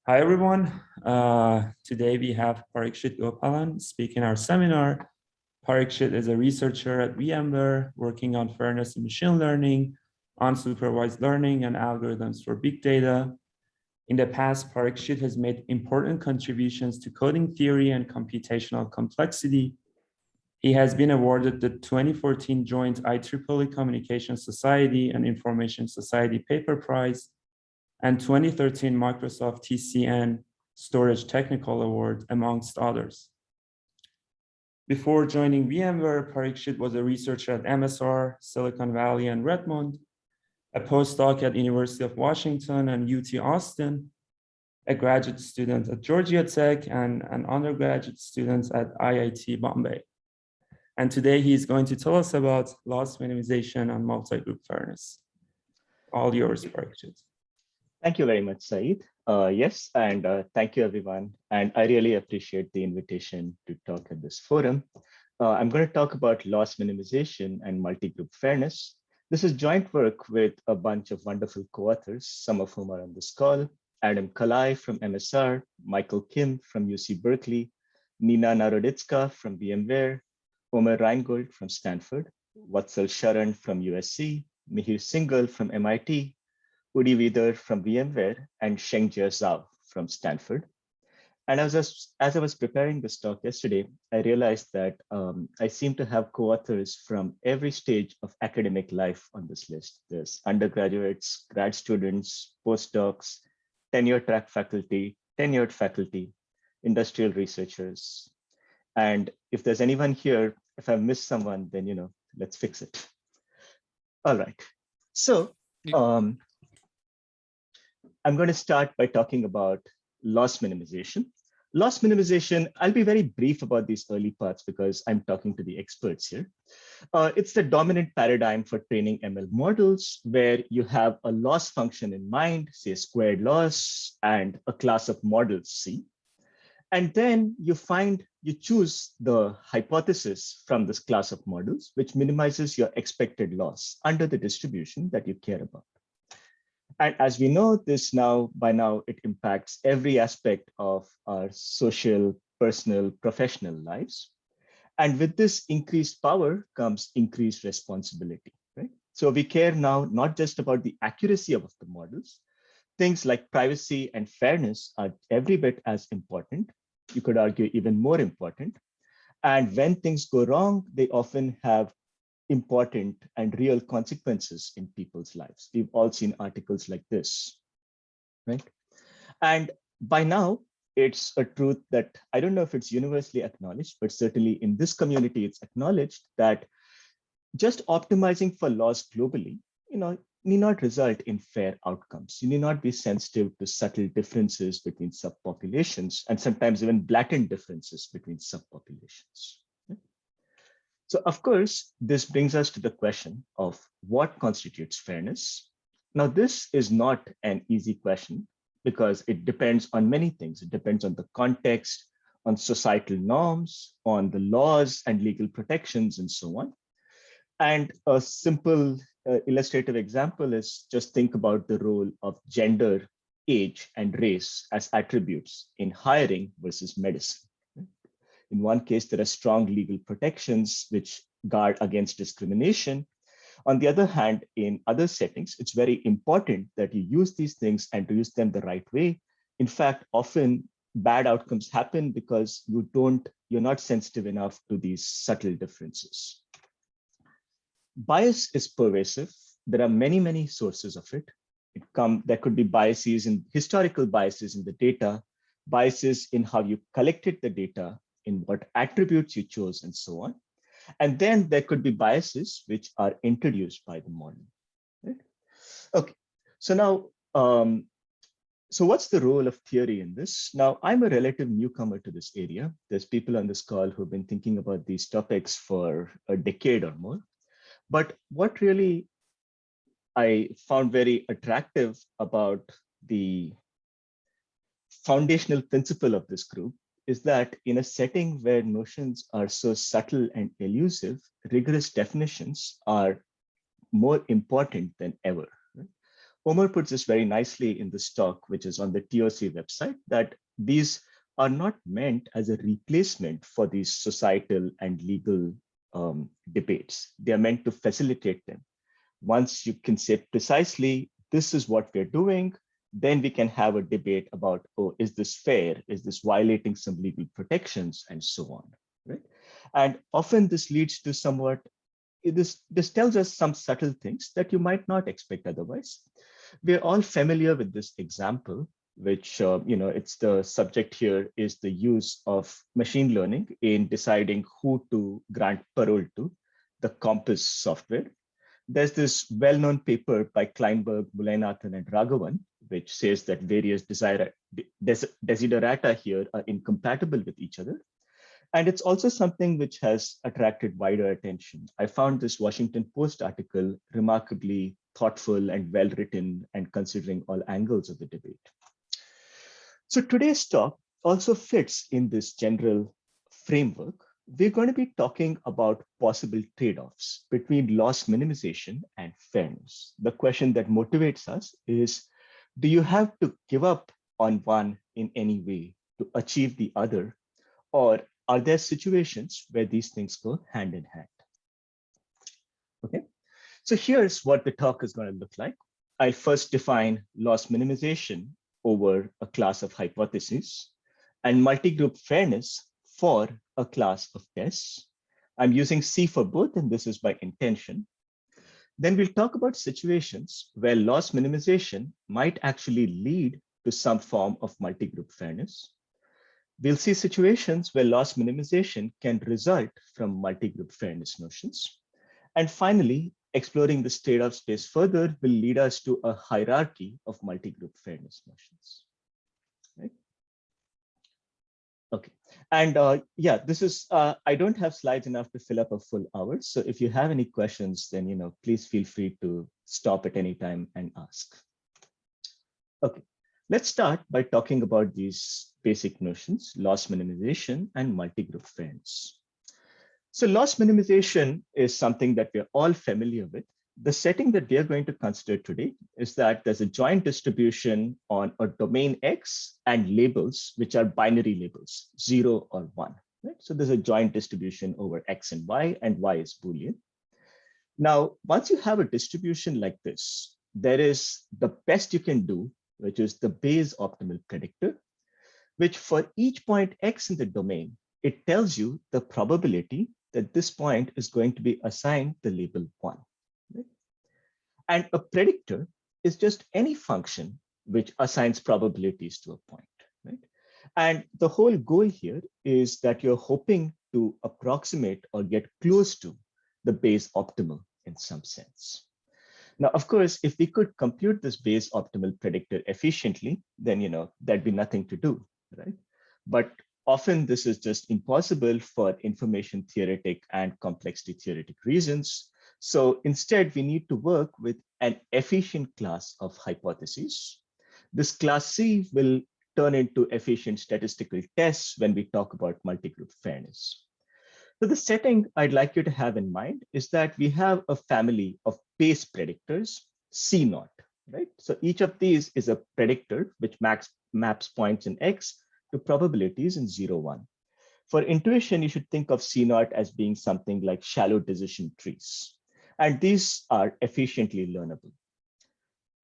Hi, everyone. Today we have Parikshit Gopalan speaking our seminar. Parikshit is a researcher at VMware working on fairness in machine learning, unsupervised learning, and algorithms for big data. In the past, Parikshit has made important contributions to coding theory and computational complexity. He has been awarded the 2014 joint IEEE Communication Society and Information Society Paper Prize and 2013 Microsoft TCN Storage Technical Award, amongst others. Before joining VMware, Parikshit was a researcher at MSR, Silicon Valley, and Redmond, a postdoc at University of Washington and UT Austin, a graduate student at Georgia Tech, and an undergraduate student at IIT Bombay. And today he's going to tell us about loss minimization and multi-group fairness. All yours, Parikshit. Thank you very much, Saeed. Yes, and thank you, everyone. And I really appreciate the invitation to talk at this forum. I'm going to talk about loss minimization and multi-group fairness. This is joint work with a bunch of wonderful co-authors, some of whom are on this call: Adam Kalai from MSR, Michael Kim from UC Berkeley, Nina Naroditska from VMware, Omer Reingold from Stanford, Vatsal Sharan from USC, Mihir Singhal from MIT, Udi Vidar from VMware, and Shengjia Zhao from Stanford. And as I was preparing this talk yesterday, I realized that I seem to have co-authors from every stage of academic life on this list. There's undergraduates, grad students, postdocs, tenure-track faculty, tenured faculty, industrial researchers. And if there's anyone here, if I've missed someone, then let's fix it. All right. So I'm going to start by talking about loss minimization. Loss minimization, I'll be very brief about these early parts because I'm talking to the experts here. It's the dominant paradigm for training ML models where you have a loss function in mind, say squared loss, and a class of models C. And then you choose the hypothesis from this class of models, which minimizes your expected loss under the distribution that you care about. And as we know this by now, it impacts every aspect of our social, personal, professional lives. And with this increased power comes increased responsibility, right? So we care now not just about the accuracy of the models. Things like privacy and fairness are every bit as important. You could argue even more important. And when things go wrong, they often have important and real consequences in people's lives. We've all seen articles like this, right? And by now, it's a truth that I don't know if it's universally acknowledged, but certainly in this community, it's acknowledged that just optimizing for loss globally, need not result in fair outcomes. You need not be sensitive to subtle differences between subpopulations and sometimes even blatant differences between subpopulations. So of course, this brings us to the question of what constitutes fairness. Now, this is not an easy question because it depends on many things. It depends on the context, on societal norms, on the laws and legal protections, and so on. And a simple illustrative example is just think about the role of gender, age, and race as attributes in hiring versus medicine. In one case, there are strong legal protections which guard against discrimination. On the other hand, in other settings, it's very important that you use these things and to use them the right way. In fact, often bad outcomes happen because you're not sensitive enough to these subtle differences. Bias is pervasive. There are many, many sources of it. There could be biases in historical biases in the data, biases in how you collected the data, in what attributes you chose, and so on. And then there could be biases which are introduced by the model. Right? Okay, so now, so what's the role of theory in this? Now, I'm a relative newcomer to this area. There's people on this call who've been thinking about these topics for a decade or more. But what really I found very attractive about the foundational principle of this group is that in a setting where notions are so subtle and elusive, rigorous definitions are more important than ever. Right? Omar puts this very nicely in this talk, which is on the TOC website, that these are not meant as a replacement for these societal and legal debates. They are meant to facilitate them. Once you can say precisely, this is what we're doing, then we can have a debate about, oh, is this fair? Is this violating some legal protections and so on, right? And often this leads to somewhat, this tells us some subtle things that you might not expect otherwise. We're all familiar with this example, which, it's the subject here is the use of machine learning in deciding who to grant parole to, the Compass software. There's this well-known paper by Kleinberg, Mulainathan, and Raghavan, which says that various desiderata here are incompatible with each other. And it's also something which has attracted wider attention. I found this Washington Post article remarkably thoughtful and well-written and considering all angles of the debate. So today's talk also fits in this general framework. We're going to be talking about possible trade-offs between loss minimization and fairness. The question that motivates us is, do you have to give up on one in any way to achieve the other? Or are there situations where these things go hand in hand? Okay, so here's what the talk is going to look like. I'll first define loss minimization over a class of hypotheses and multi-group fairness for a class of tests. I'm using C for both, and this is by intention. Then we'll talk about situations where loss minimization might actually lead to some form of multi-group fairness. We'll see situations where loss minimization can result from multi-group fairness notions. And finally, exploring this trade-off space further will lead us to a hierarchy of multi-group fairness notions. Right? Okay, and yeah, this is, I don't have slides enough to fill up a full hour. So if you have any questions, then, please feel free to stop at any time and ask. Okay, let's start by talking about these basic notions, loss minimization and multi-group fairness. So loss minimization is something that we're all familiar with. The setting that we are going to consider today is that there's a joint distribution on a domain X and labels, which are binary labels, 0 or 1. Right? So there's a joint distribution over X and Y is Boolean. Now, once you have a distribution like this, there is the best you can do, which is the Bayes optimal predictor, which for each point X in the domain, it tells you the probability that this point is going to be assigned the label 1. Right? And a predictor is just any function which assigns probabilities to a point. Right? And the whole goal here is that you're hoping to approximate or get close to the Bayes optimal in some sense. Now, of course, if we could compute this Bayes optimal predictor efficiently, then there'd be nothing to do, right? But often this is just impossible for information theoretic and complexity theoretic reasons. So instead, we need to work with an efficient class of hypotheses. This class C will turn into efficient statistical tests when we talk about multi-group fairness. So the setting I'd like you to have in mind is that we have a family of Bayes predictors, C0, right? So each of these is a predictor which maps points in X to probabilities in 0, 1. For intuition, you should think of C0 as being something like shallow decision trees. And these are efficiently learnable.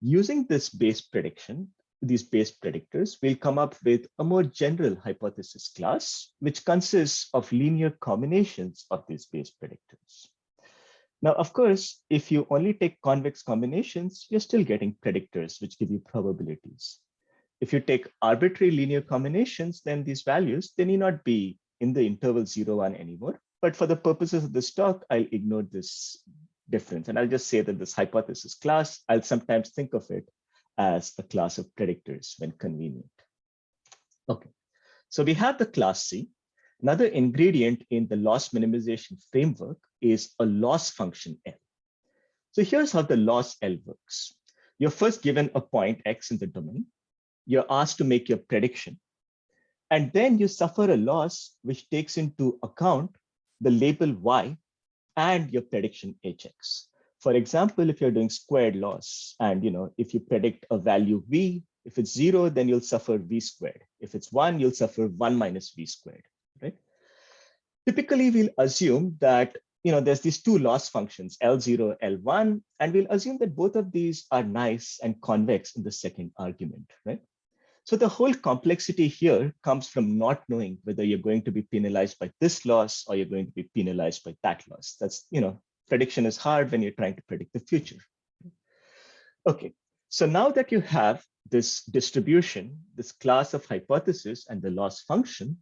Using this Bayes prediction, these Bayes predictors, we'll come up with a more general hypothesis class, which consists of linear combinations of these Bayes predictors. Now, of course, if you only take convex combinations, you're still getting predictors, which give you probabilities. If you take arbitrary linear combinations, then these values, they need not be in the interval 0, 1 anymore. But for the purposes of this talk, I'll ignore this difference. And I'll just say that this hypothesis class, I'll sometimes think of it as a class of predictors when convenient. Okay, so we have the class C. Another ingredient in the loss minimization framework is a loss function L. So here's how the loss L works. You're first given a point X in the domain. You're asked to make your prediction. And then you suffer a loss which takes into account the label Y and your prediction HX. For example, if you're doing squared loss and if you predict a value v, if it's 0, then you'll suffer v squared. If it's 1, you'll suffer 1 minus v squared, right? Typically, we'll assume that there's these two loss functions, L0, L1, and we'll assume that both of these are nice and convex in the second argument, right? So the whole complexity here comes from not knowing whether you're going to be penalized by this loss or you're going to be penalized by that loss. That's, prediction is hard when you're trying to predict the future. Okay, so now that you have this distribution, this class of hypothesis and the loss function,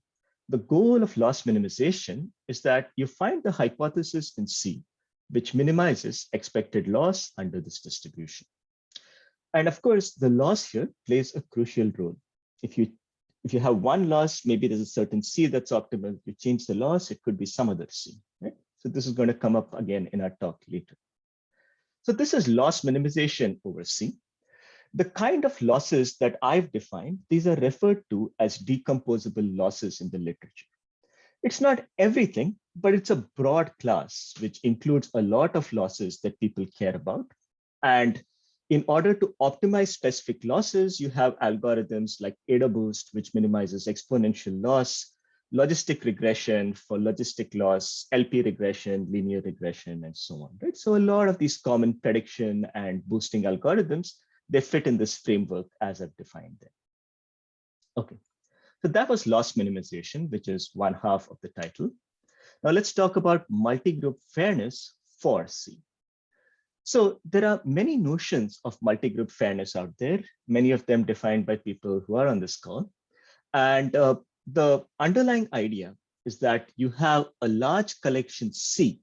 the goal of loss minimization is that you find the hypothesis in C, which minimizes expected loss under this distribution. And of course, the loss here plays a crucial role. If you have one loss, maybe there's a certain C that's optimal. If you change the loss, it could be some other C, right? So this is going to come up again in our talk later. So this is loss minimization over C. The kind of losses that I've defined, these are referred to as decomposable losses in the literature. It's not everything, but it's a broad class, which includes a lot of losses that people care about. And in order to optimize specific losses, you have algorithms like AdaBoost, which minimizes exponential loss, logistic regression for logistic loss, LP regression, linear regression, and so on, right? So a lot of these common prediction and boosting algorithms, they fit in this framework as I've defined them. Okay, so that was loss minimization, which is one half of the title. Now let's talk about multigroup fairness for C. So there are many notions of multigroup fairness out there, many of them defined by people who are on this call. And the underlying idea is that you have a large collection C,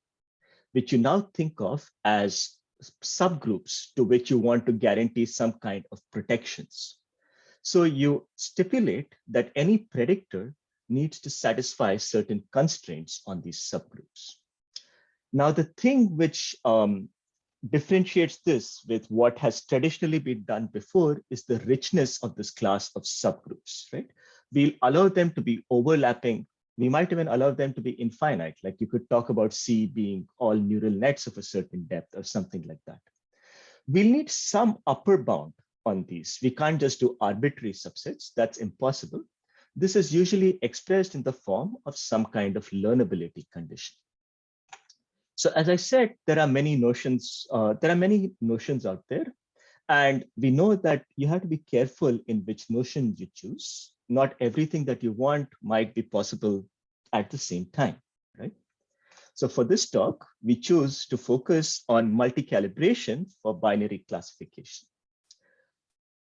which you now think of as subgroups to which you want to guarantee some kind of protections. So you stipulate that any predictor needs to satisfy certain constraints on these subgroups. Now, the thing which differentiates this with what has traditionally been done before is the richness of this class of subgroups, right? We'll allow them to be overlapping. We might even allow them to be infinite, like you could talk about C being all neural nets of a certain depth or something like that. We'll need some upper bound on these. We can't just do arbitrary subsets. That's impossible. This is usually expressed in the form of some kind of learnability condition. So as I said, there are many notions out there. And we know that you have to be careful in which notion you choose. Not everything that you want might be possible at the same time, right? So for this talk, we choose to focus on multicalibration for binary classification.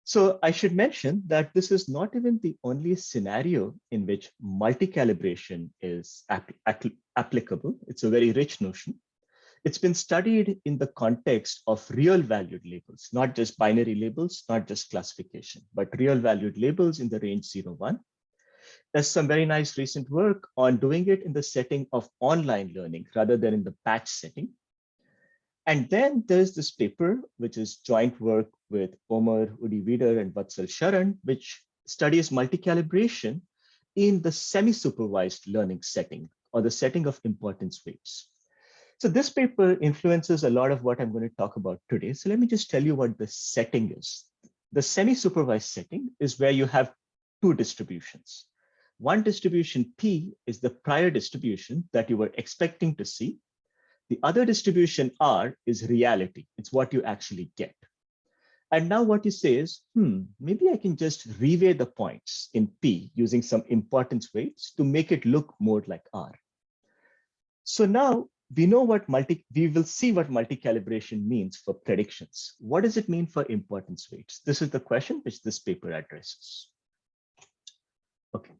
So I should mention that this is not even the only scenario in which multicalibration is applicable. It's a very rich notion. It's been studied in the context of real valued labels, not just binary labels, not just classification, but real valued labels in the range 0, 1. There's some very nice recent work on doing it in the setting of online learning rather than in the batch setting. And then there's this paper, which is joint work with Omar, Udi Wieder, and Vatsal Sharan, which studies multicalibration in the semi-supervised learning setting or the setting of importance weights. So this paper influences a lot of what I'm going to talk about today. So let me just tell you what the setting is. The semi-supervised setting is where you have two distributions. One distribution P is the prior distribution that you were expecting to see. The other distribution R is reality. It's what you actually get. And now what you say is, maybe I can just reweigh the points in P using some importance weights to make it look more like R. So now we know we will see what multicalibration means for predictions. What does it mean for importance weights? This is the question which this paper addresses. Okay.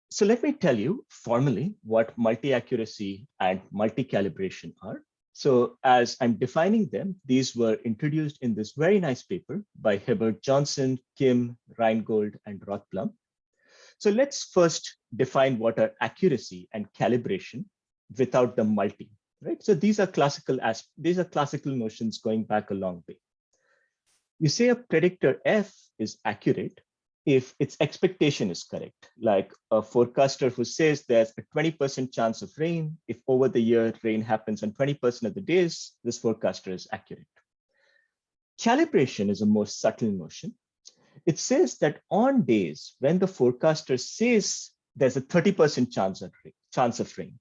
So let me tell you formally what multi-accuracy and multicalibration are. So as I'm defining them, these were introduced in this very nice paper by Hebert Johnson, Kim, Reingold, and Rothblum. So let's first define what are accuracy and calibration without the multi, right? So these are classical notions going back a long way. You say a predictor F is accurate if its expectation is correct, like a forecaster who says there's a 20% chance of rain. If over the year rain happens on 20% of the days, this forecaster is accurate. Calibration is a more subtle notion. It says that on days when the forecaster says there's a 30% chance of rain,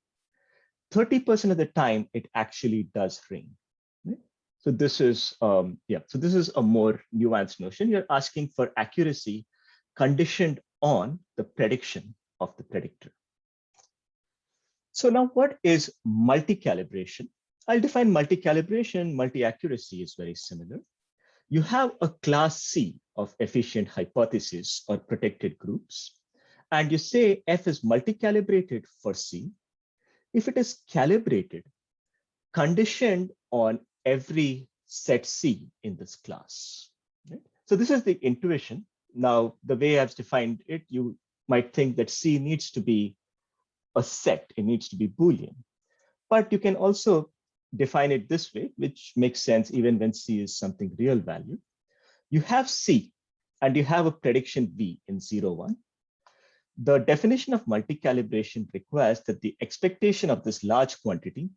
30% of the time it actually does rain. Right? So this is this is a more nuanced notion. You're asking for accuracy conditioned on the prediction of the predictor. So now what is multi-calibration? I'll define multi-calibration. Multi-accuracy is very similar. You have a class C of efficient hypotheses or protected groups, and you say F is multi-calibrated for C. If it is calibrated, conditioned on every set C in this class. Right? So this is the intuition. Now, the way I've defined it, you might think that C needs to be a set, it needs to be Boolean. But you can also define it this way, which makes sense even when C is something real value. You have C and you have a prediction V in 0, 1. The definition of multi-calibration requires that the expectation of this large quantity,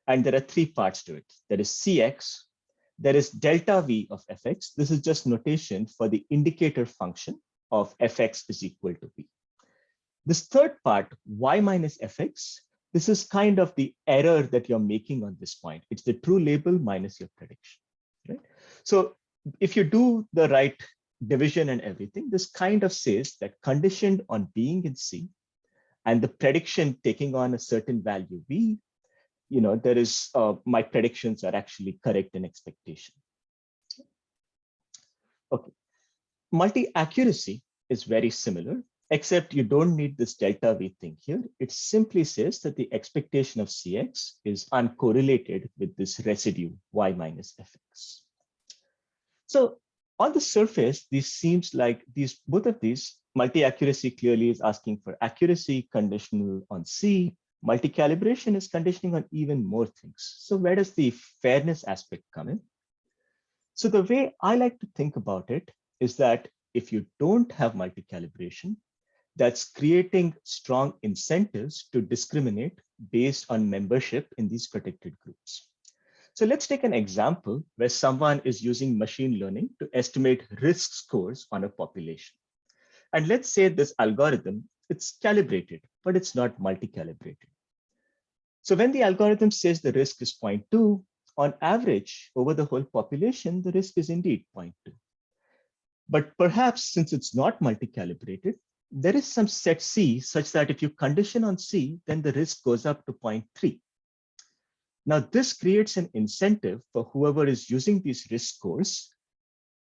and there are 3 parts to it. There is Cx, there is delta V of Fx. This is just notation for the indicator function of Fx is equal to V. This third part, Y minus Fx, this is kind of the error that you're making on this point. It's the true label minus your prediction, right? So if you do the right division and everything, this kind of says that conditioned on being in C and the prediction taking on a certain value V, there is my predictions are actually correct in expectation. Okay, multi-accuracy is very similar, except you don't need this delta V thing here. It simply says that the expectation of Cx is uncorrelated with this residue Y minus Fx. So on the surface, this seems like both of these, multi-accuracy clearly is asking for accuracy conditional on C. Multi-calibration is conditioning on even more things. So where does the fairness aspect come in? So the way I like to think about it is that if you don't have multi-calibration, that's creating strong incentives to discriminate based on membership in these protected groups. So let's take an example where someone is using machine learning to estimate risk scores on a population. And let's say this algorithm, it's calibrated, but it's not multi-calibrated. So when the algorithm says the risk is 0.2, on average, over the whole population, the risk is indeed 0.2. But perhaps since it's not multi-calibrated, there is some set C such that if you condition on C, then the risk goes up to 0.3. Now, this creates an incentive for whoever is using these risk scores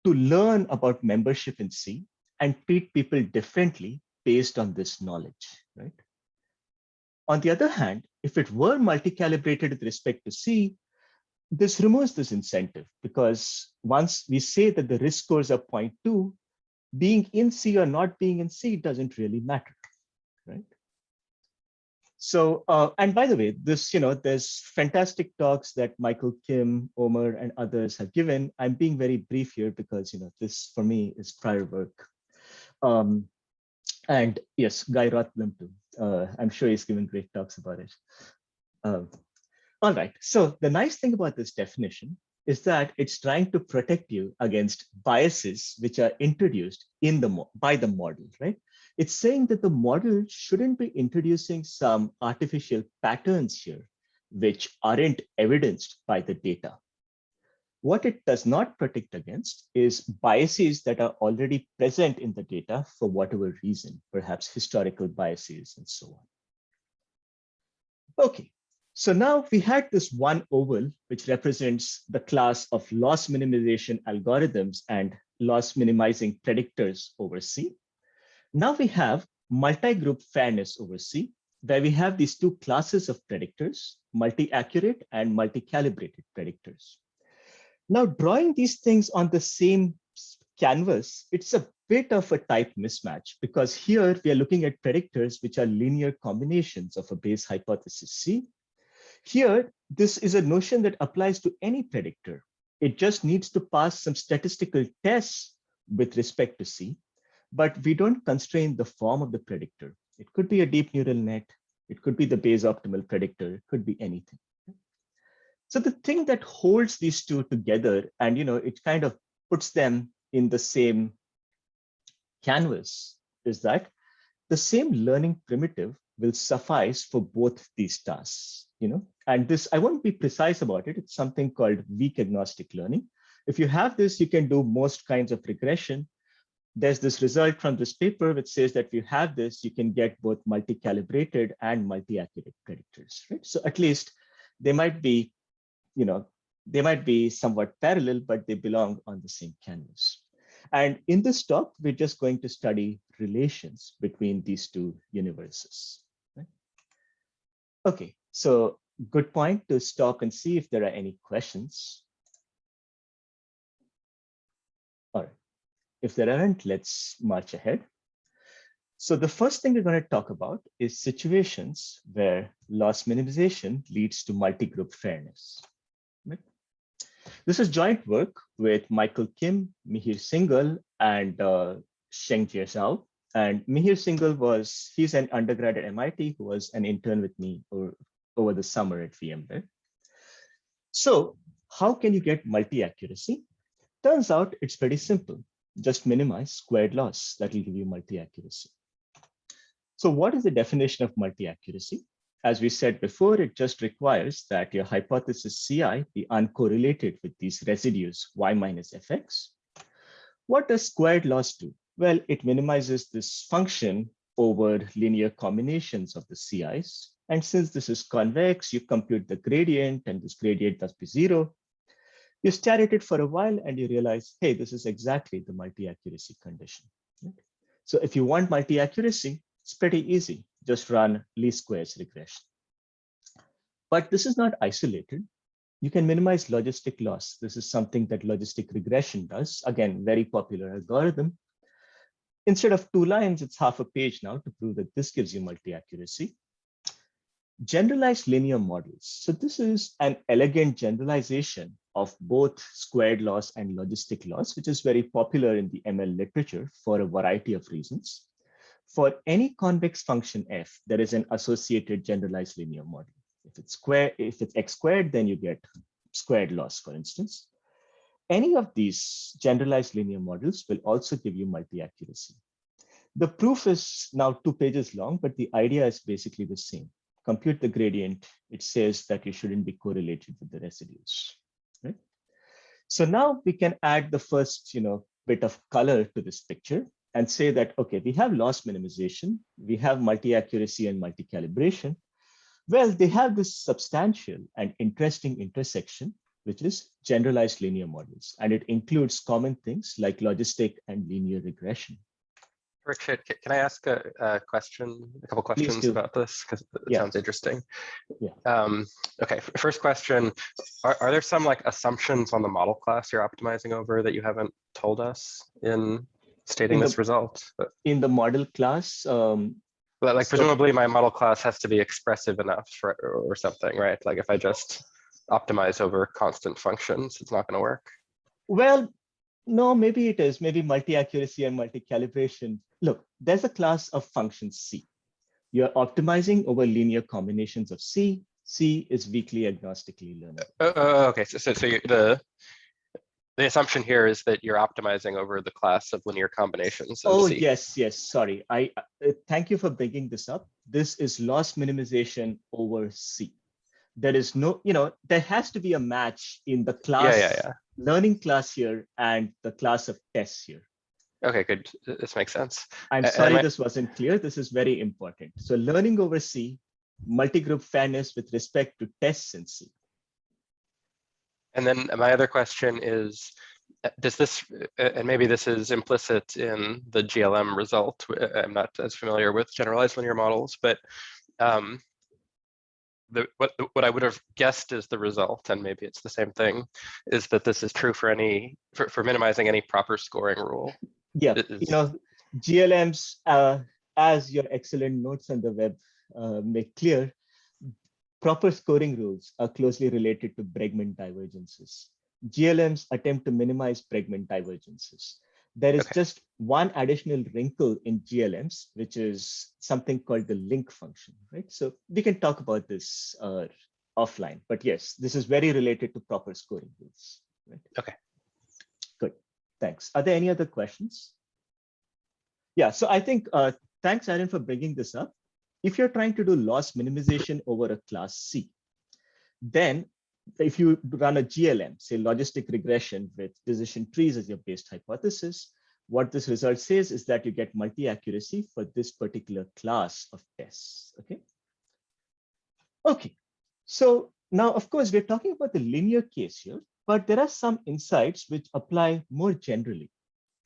to learn about membership in C and treat people differently based on this knowledge, right? On the other hand, if it were multi-calibrated with respect to C, this removes this incentive because once we say that the risk scores are 0.2, being in C or not being in C doesn't really matter, right? So, and by the way, this, there's fantastic talks that Michael Kim, Omer, and others have given. I'm being very brief here because, this for me is prior work. And yes, Guy Rothblum too. I'm sure he's given great talks about it. All right, so the nice thing about this definition is that it's trying to protect you against biases which are introduced by the model, right? It's saying that the model shouldn't be introducing some artificial patterns here, which aren't evidenced by the data. What it does not protect against is biases that are already present in the data for whatever reason, perhaps historical biases and so on. Okay, so now we had this one oval, which represents the class of loss minimization algorithms and loss minimizing predictors over C. Now we have multi-group fairness over C, where we have these two classes of predictors, multi-accurate and multi-calibrated predictors. Now, drawing these things on the same canvas, it's a bit of a type mismatch because here we are looking at predictors which are linear combinations of a base hypothesis C. Here, this is a notion that applies to any predictor. It just needs to pass some statistical tests with respect to C. but we don't constrain the form of the predictor. It could be a deep neural net. It could be the Bayes optimal predictor. It could be anything. So the thing that holds these two together and it kind of puts them in the same canvas is that the same learning primitive will suffice for both these tasks. And this, I won't be precise about it. It's something called weak agnostic learning. If you have this, you can do most kinds of regression. There's this result from this paper which says that if you have this, you can get both multi-calibrated and multi-accurate predictors, right? So at least they might be, they might be somewhat parallel, but they belong on the same canvas. And in this talk, we're just going to study relations between these two universes. Right? Okay, so good point to stop and see if there are any questions. All right, if there aren't, let's march ahead. So the first thing we're going to talk about is situations where loss minimization leads to multi-group fairness. Right? This is joint work with Michael Kim, Mihir Singhal, and Shengjie Zhao. And Mihir Singhal he's an undergrad at MIT who was an intern with me over the summer at VMware. So how can you get multi-accuracy? Turns out it's pretty simple. Just minimize squared loss. That will give you multi-accuracy. So what is the definition of multi-accuracy? As we said before, it just requires that your hypothesis Ci be uncorrelated with these residues y minus fx. What does squared loss do? Well, it minimizes this function over linear combinations of the Ci's. And since this is convex, you compute the gradient, and this gradient must be 0. You stare at it for a while and you realize, hey, this is exactly the multi-accuracy condition. Right? So if you want multi-accuracy, it's pretty easy. Just run least squares regression. But this is not isolated. You can minimize logistic loss. This is something that logistic regression does. Again, very popular algorithm. Instead of 2 lines, it's half a page now to prove that this gives you multi-accuracy. Generalized linear models. So this is an elegant generalization of both squared loss and logistic loss, which is very popular in the ML literature for a variety of reasons. For any convex function f, there is an associated generalized linear model. If it's x squared, then you get squared loss, for instance. Any of these generalized linear models will also give you multi-accuracy. The proof is now 2 pages long, but the idea is basically the same. Compute the gradient. It says that you shouldn't be correlated with the residues. Right? So now we can add the first bit of color to this picture and say that, okay, we have loss minimization, we have multi-accuracy and multi-calibration. Well, they have this substantial and interesting intersection, which is generalized linear models. And it includes common things like logistic and linear regression. Parikshit, can I ask a question, a couple questions about this? Because it sounds interesting. Yeah. Okay, first question, are there some assumptions on the model class you're optimizing over that you haven't told us in stating this result? In the model class? Presumably my model class has to be expressive enough or something, right? Like if I just optimize over constant functions, it's not going to work. Well, no, maybe it is. Maybe multi-accuracy and multi-calibration. Look, there's a class of function C. You're optimizing over linear combinations of C. C is weakly agnostically learnable. Okay, so the assumption here is that you're optimizing over the class of linear combinations of C. Yes. Sorry. I thank you for bringing this up. This is loss minimization over C. There is no, there has to be a match in the class, learning class here and the class of tests here. Okay, good. This makes sense. I'm sorry this wasn't clear. This is very important. So learning over C, multi-group fairness with respect to tests in C. And then my other question is, does this, and maybe this is implicit in the GLM result, I'm not as familiar with generalized linear models, but what I would have guessed is the result, and maybe it's the same thing, is that this is true for for minimizing any proper scoring rule. Yeah, GLMs, as your excellent notes on the web make clear, proper scoring rules are closely related to Bregman divergences. GLMs attempt to minimize Bregman divergences. There is Okay. just one additional wrinkle in GLMs, which is something called the link function, right? So we can talk about this offline, but yes, this is very related to proper scoring rules, right? Okay. Good, thanks. Are there any other questions? Yeah, so I think, thanks, Aaron, for bringing this up. If you're trying to do loss minimization over a class C, then if you run a GLM, say logistic regression with decision trees as your based hypothesis, what this result says is that you get multi-accuracy for this particular class of tests, okay? Okay, so now, of course, we're talking about the linear case here, but there are some insights which apply more generally.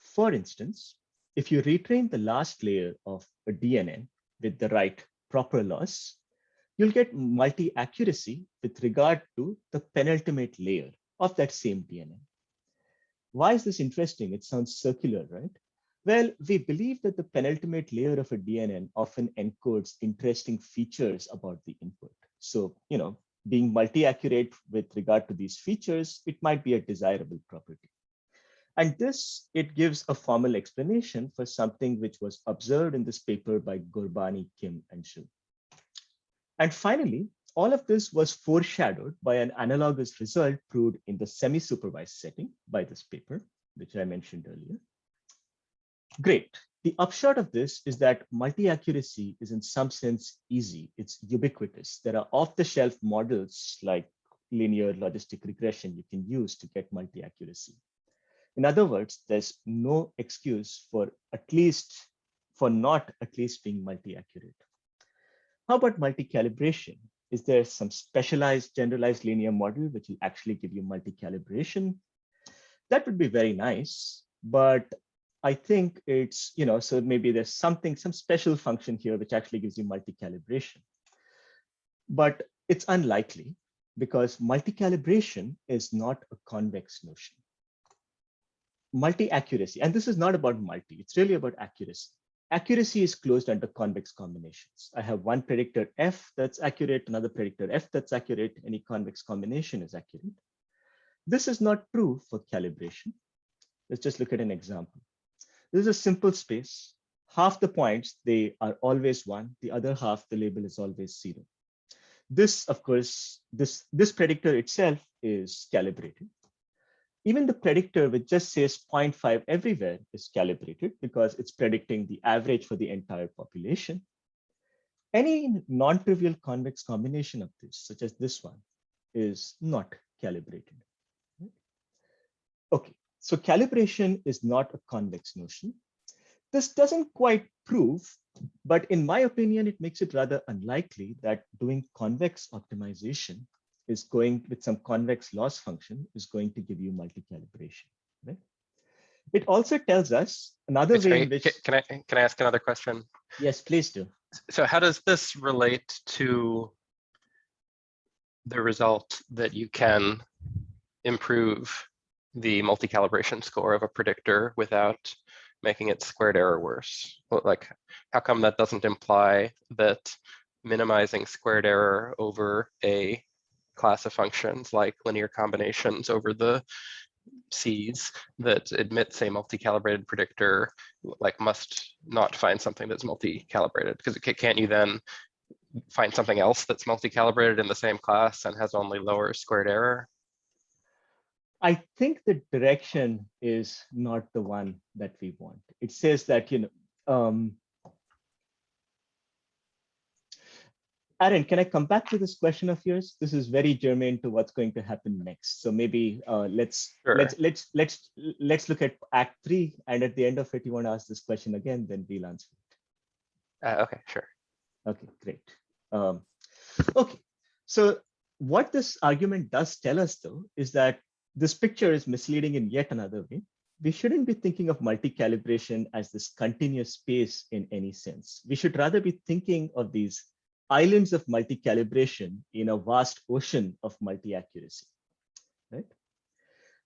For instance, if you retrain the last layer of a DNN with the right proper loss, you'll get multi-accuracy with regard to the penultimate layer of that same DNN. Why is this interesting? It sounds circular, right? Well, we believe that the penultimate layer of a DNN often encodes interesting features about the input. So, being multi-accurate with regard to these features, it might be a desirable property. And this, it gives a formal explanation for something which was observed in this paper by Gurbani, Kim, and Shu. And finally, all of this was foreshadowed by an analogous result proved in the semi-supervised setting by this paper, which I mentioned earlier. Great. The upshot of this is that multi-accuracy is in some sense easy. It's ubiquitous. There are off-the-shelf models like linear logistic regression you can use to get multi-accuracy. In other words, there's no excuse for not at least being multi-accurate. How about multi-calibration? Is there some specialized generalized linear model which will actually give you multi-calibration? That would be very nice, but I think it's, so maybe there's some special function here which actually gives you multi-calibration. But it's unlikely because multi-calibration is not a convex notion. Multi-accuracy, and this is not about multi, it's really about accuracy. Accuracy is closed under convex combinations. I have one predictor F that's accurate, another predictor F that's accurate, any convex combination is accurate. This is not true for calibration. Let's just look at an example. This is a simple space. Half the points, they are always 1. The other half, the label is always 0. This, of course, this predictor itself is calibrated. Even the predictor which just says 0.5 everywhere is calibrated because it's predicting the average for the entire population. Any non-trivial convex combination of this, such as this one, is not calibrated. Okay, so calibration is not a convex notion. This doesn't quite prove, but in my opinion, it makes it rather unlikely that doing convex optimization is going with some convex loss function is going to give you multi-calibration, right? It also tells us another way in which— Can I ask another question? Yes, please do. So how does this relate to the result that you can improve the multi-calibration score of a predictor without making its squared error worse? Like, how come that doesn't imply that minimizing squared error over a class of functions like linear combinations over the C's that admits a multi-calibrated predictor like must not find something that's multi-calibrated? Because can't you then find something else that's multi-calibrated in the same class and has only lower squared error? I think the direction is not the one that we want. It says that, Aaron, can I come back to this question of yours? This is very germane to what's going to happen next. So maybe let's look at Act 3, and at the end of it, you want to ask this question again, then we'll answer it. Okay, sure. Okay, great. Okay, so what this argument does tell us, though, is that this picture is misleading in yet another way. We shouldn't be thinking of multi-calibration as this continuous space in any sense. We should rather be thinking of these islands of multi-calibration in a vast ocean of multi-accuracy, right?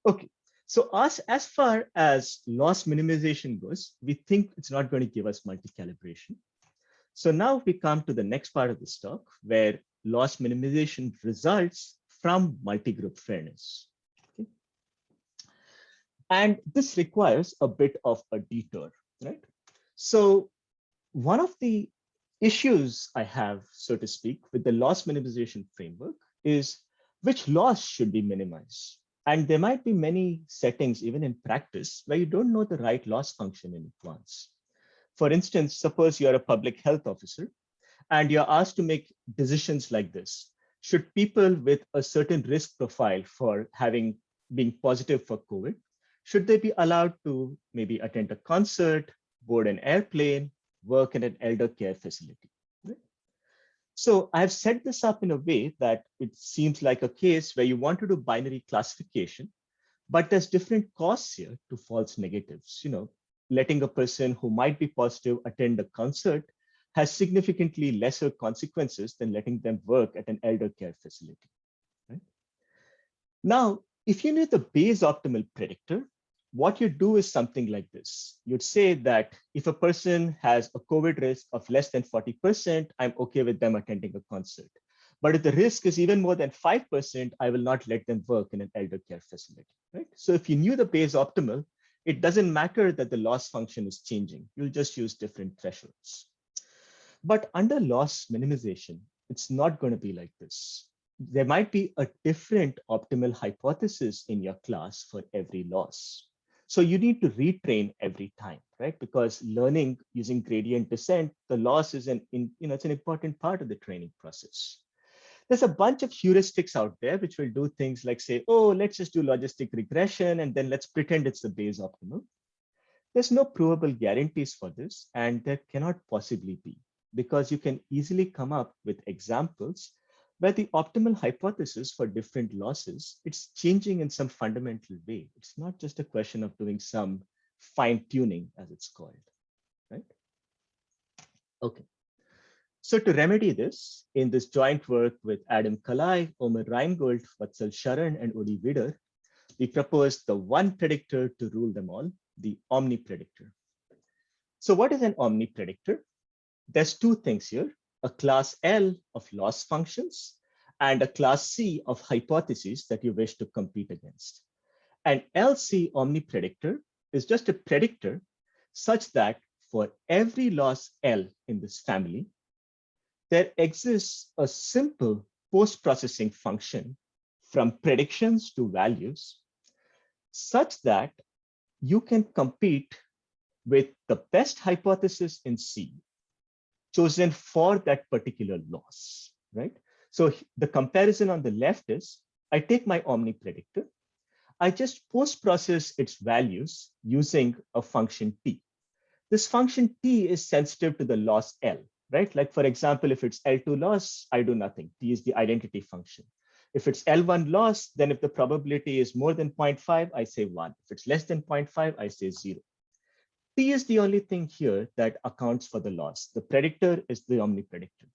Okay, so as far as loss minimization goes, we think it's not going to give us multi-calibration. So now we come to the next part of this talk, where loss minimization results from multi-group fairness. Okay. And this requires a bit of a detour, right? So one of the issues I have, so to speak, with the loss minimization framework is which loss should be minimized. And there might be many settings, even in practice, where you don't know the right loss function in advance. For instance, suppose you're a public health officer and you're asked to make decisions like this. Should people with a certain risk profile for being positive for COVID, should they be allowed to maybe attend a concert, board an airplane, work in an elder care facility? Right? So I've set this up in a way that it seems like a case where you want to do binary classification, but there's different costs here to false negatives. Letting a person who might be positive attend a concert has significantly lesser consequences than letting them work at an elder care facility. Right? Now, if you knew the Bayes optimal predictor, what you do is something like this. You'd say that if a person has a COVID risk of less than 40%, I'm okay with them attending a concert. But if the risk is even more than 5%, I will not let them work in an elder care facility. Right? So if you knew the Bayes optimal, it doesn't matter that the loss function is changing. You'll just use different thresholds. But under loss minimization, it's not going to be like this. There might be a different optimal hypothesis in your class for every loss. So you need to retrain every time, right? Because learning using gradient descent, the loss is it's an important part of the training process. There's a bunch of heuristics out there which will do things like say, oh, let's just do logistic regression and then let's pretend it's the Bayes optimal. There's no provable guarantees for this, and there cannot possibly be, because you can easily come up with examples where the optimal hypothesis for different losses, it's changing in some fundamental way. It's not just a question of doing some fine tuning, as it's called, right? Okay. So to remedy this, in this joint work with Adam Kalai, Omer Reingold, Vatsal Sharan, and Udi Vider, we proposed the one predictor to rule them all, the omnipredictor. So what is an omnipredictor? There's two things here, a class L of loss functions and a class C of hypotheses that you wish to compete against. An LC omnipredictor is just a predictor such that for every loss L in this family, there exists a simple post-processing function from predictions to values such that you can compete with the best hypothesis in C chosen for that particular loss, right? So the comparison on the left is, I take my omnipredictor, I just post-process its values using a function T. This function T is sensitive to the loss L, right? Like for example, if it's L2 loss, I do nothing. T is the identity function. If it's L1 loss, then if the probability is more than 0.5, I say 1. If it's less than 0.5, I say 0. T is the only thing here that accounts for the loss. The predictor is the omnipredictor.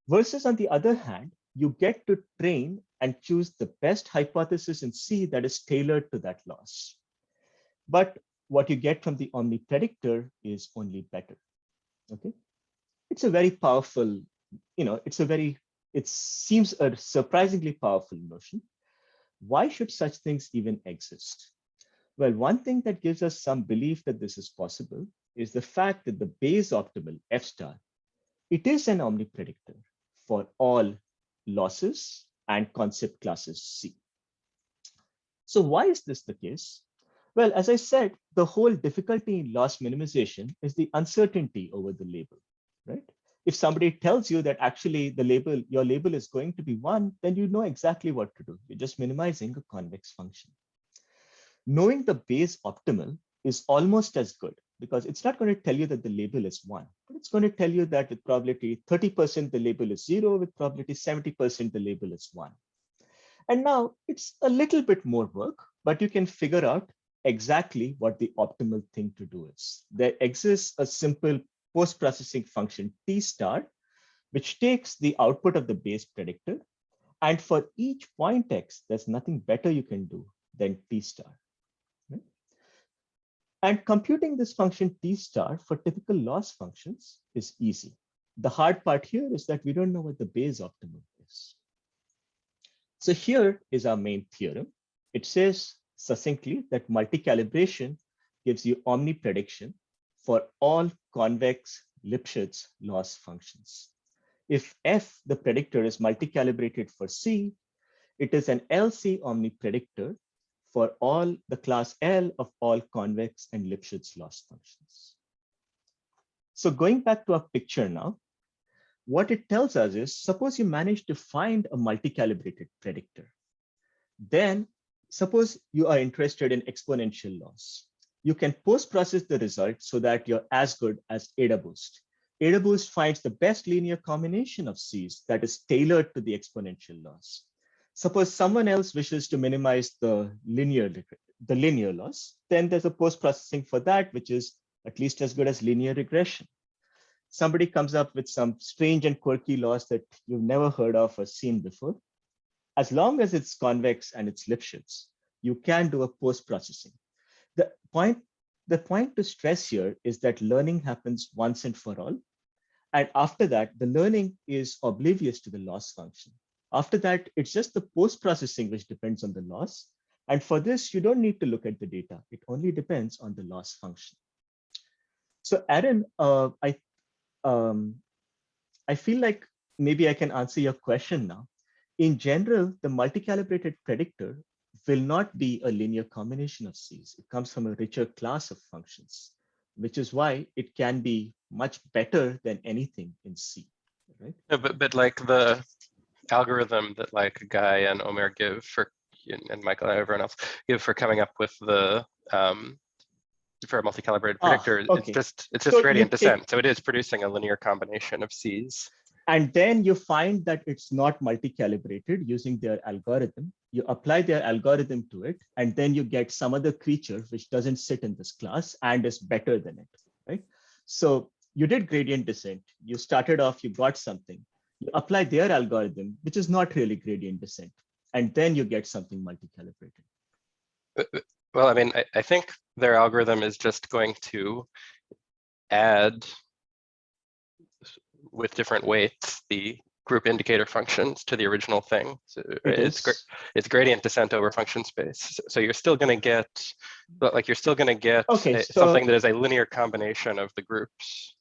Versus on the other hand, you get to train and choose the best hypothesis in C that is tailored to that loss. But what you get from the omnipredictor is only better, okay? It's a very powerful, it seems a surprisingly powerful notion. Why should such things even exist? Well, one thing that gives us some belief that this is possible is the fact that the Bayes optimal F star, it is an omnipredictor for all losses and concept classes C. So why is this the case? Well, as I said, the whole difficulty in loss minimization is the uncertainty over the label, right? If somebody tells you that actually your label is going to be 1, then you know exactly what to do. You're just minimizing a convex function. Knowing the Bayes optimal is almost as good because it's not going to tell you that the label is 1, but it's going to tell you that with probability 30% the label is 0, with probability 70% the label is 1. And now it's a little bit more work, but you can figure out exactly what the optimal thing to do is. There exists a simple post-processing function T star, which takes the output of the Bayes predictor. And for each point X, there's nothing better you can do than T star. Right? And computing this function T star for typical loss functions is easy. The hard part here is that we don't know what the Bayes optimal is. So here is our main theorem. It says succinctly that multicalibration gives you omniprediction for all convex Lipschitz loss functions. If F, the predictor, is multicalibrated for C, it is an LC omnipredictor for all the class L of all convex and Lipschitz loss functions. So going back to our picture now, what it tells us is, suppose you manage to find a multicalibrated predictor. Then suppose you are interested in exponential loss. You can post-process the result so that you're as good as AdaBoost. AdaBoost finds the best linear combination of Cs that is tailored to the exponential loss. Suppose someone else wishes to minimize the linear loss, then there's a post-processing for that, which is at least as good as linear regression. Somebody comes up with some strange and quirky loss that you've never heard of or seen before. As long as it's convex and it's Lipschitz, you can do a post-processing. The point to stress here is that learning happens once and for all. And after that, the learning is oblivious to the loss function. After that, it's just the post-processing which depends on the loss. And for this, you don't need to look at the data. It only depends on the loss function. So Aaron, I feel like maybe I can answer your question now. In general, the multicalibrated predictor will not be a linear combination of Cs. It comes from a richer class of functions, which is why it can be much better than anything in C, right? No, but like the algorithm that like Guy and Omer give for, and Michael and everyone else give for coming up with the for a multicalibrated predictor, okay. it's just gradient descent. So it is producing a linear combination of Cs. And then you find that it's not multicalibrated using their algorithm. You apply their algorithm to it, and then you get some other creature which doesn't sit in this class and is better than it, right? So you did gradient descent. You started off, you got something. You apply their algorithm, which is not really gradient descent, and then you get something multicalibrated. Well, I mean, I think their algorithm is just going to add with different weights the group indicator functions to the original thing. So it's gradient descent over function space. So you're still going to get, like you're still going to get something that is a linear combination of the groups.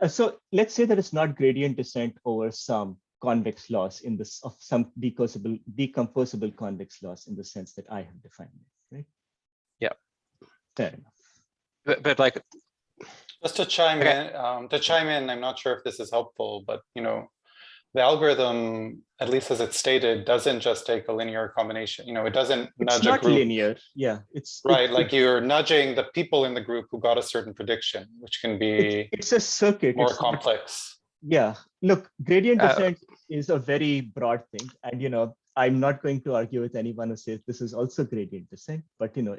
So let's say that it's not gradient descent over some convex loss in this of some decomposable convex loss in the sense that I have defined it, right? Yeah. Fair enough. But like, just to chime in, I'm not sure if this is helpful, but you know, the algorithm, at least as it's stated, doesn't just take a linear combination. You know, it doesn't nudge a group. It's not linear. Yeah, it's right. Like you're nudging the people in the group who got a certain prediction, which can be it's a circuit. More complex. Yeah. Look, gradient descent is a very broad thing, and you know, I'm not going to argue with anyone who says this is also gradient descent, but you know,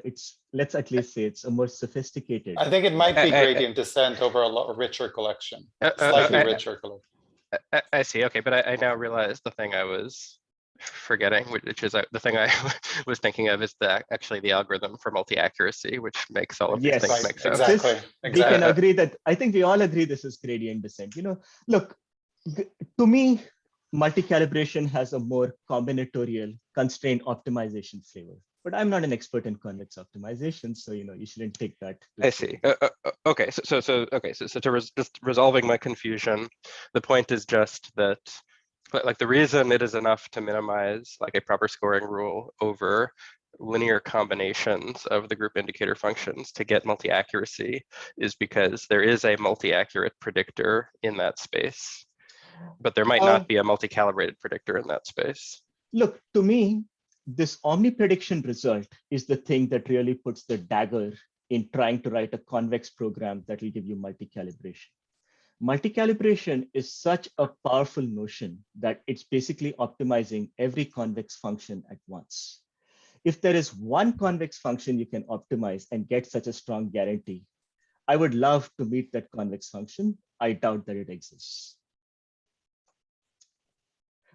let's at least say it's a more sophisticated. I think it might be gradient descent over a richer collection, slightly richer collection. I see. Okay, but I now realize the thing I was forgetting, which is the thing I was thinking of is actually the algorithm for multi-accuracy, which makes all of these things make sense. Exactly. We can agree that, I think we all agree this is gradient descent. You know, look, to me, multi-calibration has a more combinatorial constraint optimization flavor, but I'm not an expert in convex optimization, so you know, you shouldn't take that. I see. Okay, so just resolving my confusion, the point is just that, like, the reason it is enough to minimize like a proper scoring rule over linear combinations of the group indicator functions to get multi-accuracy is because there is a multi-accurate predictor in that space. But there might not be a multi-calibrated predictor in that space. Look, to me, this omni-prediction result is the thing that really puts the dagger in trying to write a convex program that will give you multi-calibration. Multi-calibration is such a powerful notion that it's basically optimizing every convex function at once. If there is one convex function you can optimize and get such a strong guarantee, I would love to meet that convex function. I doubt that it exists.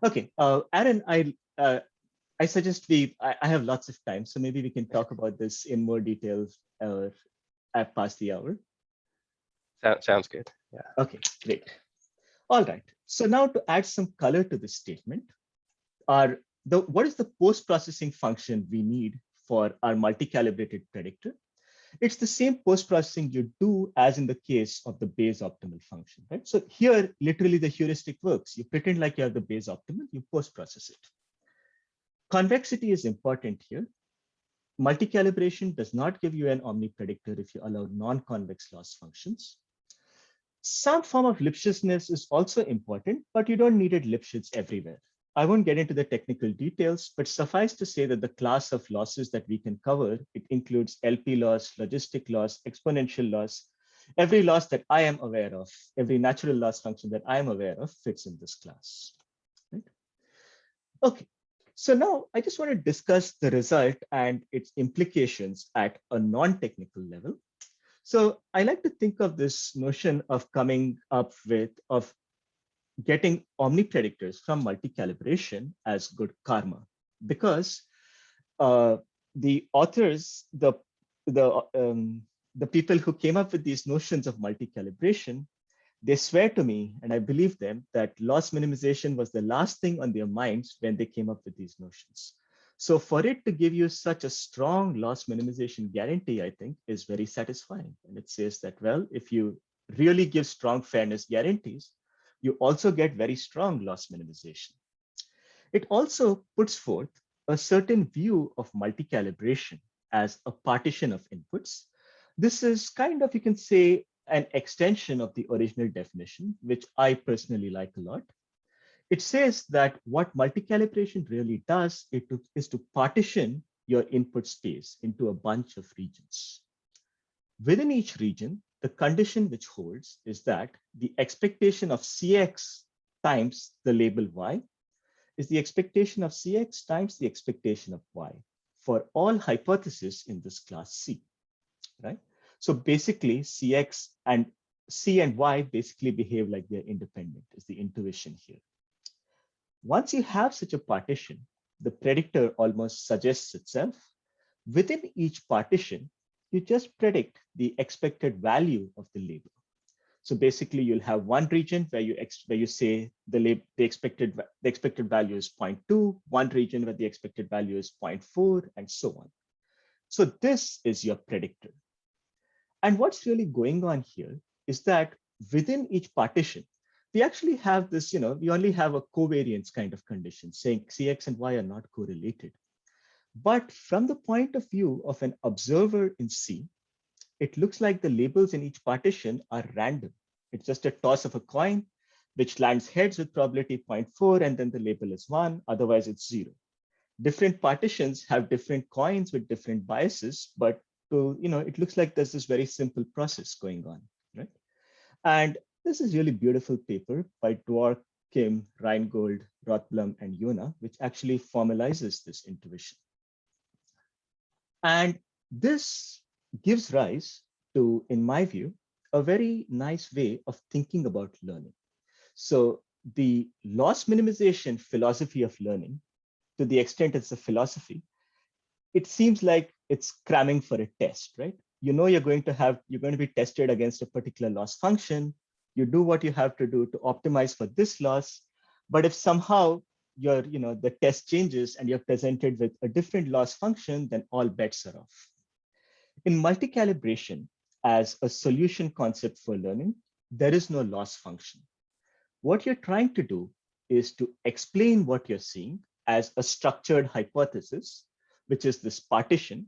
Okay, Aaron, I suggest I have lots of time, so maybe we can talk about this in more detail past the hour. Sounds good. Yeah. Okay, great. All right. So now to add some color to this statement, what is the post-processing function we need for our multi-calibrated predictor. It's the same post-processing you do as in the case of the Bayes optimal function, right? So here, literally the heuristic works. You pretend like you have the Bayes optimal, you post-process it. Convexity is important here. Multi-calibration does not give you an omnipredictor if you allow non-convex loss functions. Some form of Lipschitzness is also important, but you don't need it Lipschitz everywhere. I won't get into the technical details, but suffice to say that the class of losses that we can cover, it includes LP loss, logistic loss, exponential loss. Every loss that I am aware of, every natural loss function that I am aware of fits in this class. Right? Okay, so now I just want to discuss the result and its implications at a non-technical level. So I like to think of this notion of coming up with, of getting omnipredictors from multi-calibration as good karma, because the authors, the people who came up with these notions of multi-calibration, they swear to me, and I believe them, that loss minimization was the last thing on their minds when they came up with these notions. So for it to give you such a strong loss minimization guarantee, I think is very satisfying. And it says that, well, if you really give strong fairness guarantees, you also get very strong loss minimization. It also puts forth a certain view of multi-calibration as a partition of inputs. This is kind of, you can say, an extension of the original definition, which I personally like a lot. It says that what multi-calibration really does is to partition your input space into a bunch of regions. Within each region, the condition which holds is that the expectation of Cx times the label y is the expectation of Cx times the expectation of y for all hypotheses in this class C, right? So basically Cx and C and y basically behave like they're independent is the intuition here. Once you have such a partition, the predictor almost suggests itself. Within each partition, you just predict the expected value of the label. So basically, you'll have one region where you say the expected value is 0.2, one region where the expected value is 0.4, and so on. So this is your predictor. And what's really going on here is that within each partition, we actually have this, we only have a covariance kind of condition saying Cx and y are not correlated. But from the point of view of an observer in C, it looks like the labels in each partition are random. It's just a toss of a coin, which lands heads with probability 0.4, and then the label is 1, otherwise it's 0. Different partitions have different coins with different biases, but it looks like there's this very simple process going on, right? And this is really beautiful paper by Dwork, Kim, Reingold, Rothblum, and Yona, which actually formalizes this intuition. And this gives rise to, in my view, a very nice way of thinking about learning. So the loss minimization philosophy of learning, to the extent it's a philosophy, it seems like it's cramming for a test, right? You're going to be tested against a particular loss function. You do what you have to do to optimize for this loss. But if somehow the test changes and you're presented with a different loss function, then all bets are off. In multi-calibration, as a solution concept for learning, there is no loss function. What you're trying to do is to explain what you're seeing as a structured hypothesis, which is this partition,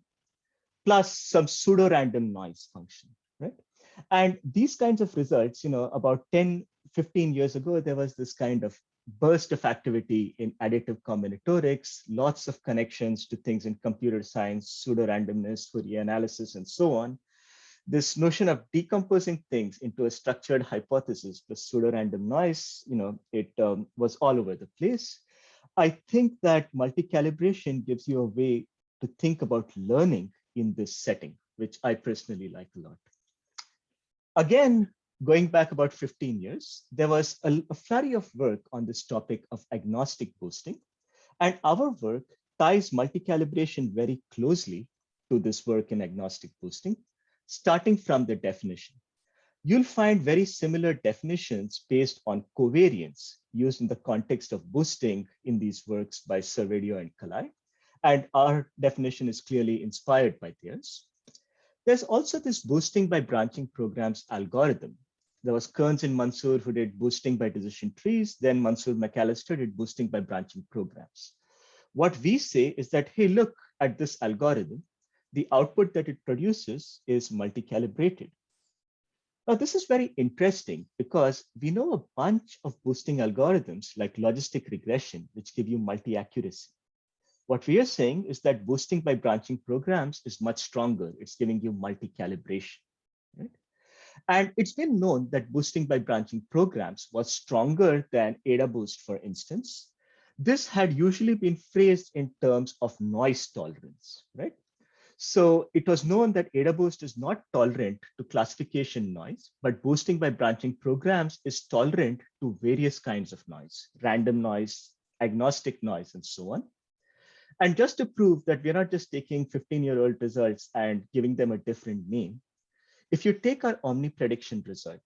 plus some pseudo-random noise function, right? And these kinds of results, about 10, 15 years ago, there was this kind of burst of activity in additive combinatorics, lots of connections to things in computer science, pseudo-randomness, Fourier analysis, and so on. This notion of decomposing things into a structured hypothesis with pseudo-random noise, it was all over the place. I think that multi-calibration gives you a way to think about learning in this setting, which I personally like a lot. Again, going back about 15 years, there was a flurry of work on this topic of agnostic boosting. And our work ties multi-calibration very closely to this work in agnostic boosting, starting from the definition. You'll find very similar definitions based on covariance used in the context of boosting in these works by Servadio and Kalai. And our definition is clearly inspired by theirs. There's also this boosting by branching programs algorithm. There was Kearns and Mansour who did boosting by decision trees. Then Mansour McAllister did boosting by branching programs. What we say is that, hey, look at this algorithm. The output that it produces is multi-calibrated. Now, this is very interesting because we know a bunch of boosting algorithms like logistic regression, which give you multi-accuracy. What we are saying is that boosting by branching programs is much stronger. It's giving you multi-calibration. Right? And it's been known that boosting by branching programs was stronger than AdaBoost, for instance. This had usually been phrased in terms of noise tolerance, right? So it was known that AdaBoost is not tolerant to classification noise, but boosting by branching programs is tolerant to various kinds of noise, random noise, agnostic noise, and so on. And just to prove that we're not just taking 15-year-old results and giving them a different name, if you take our omniprediction result,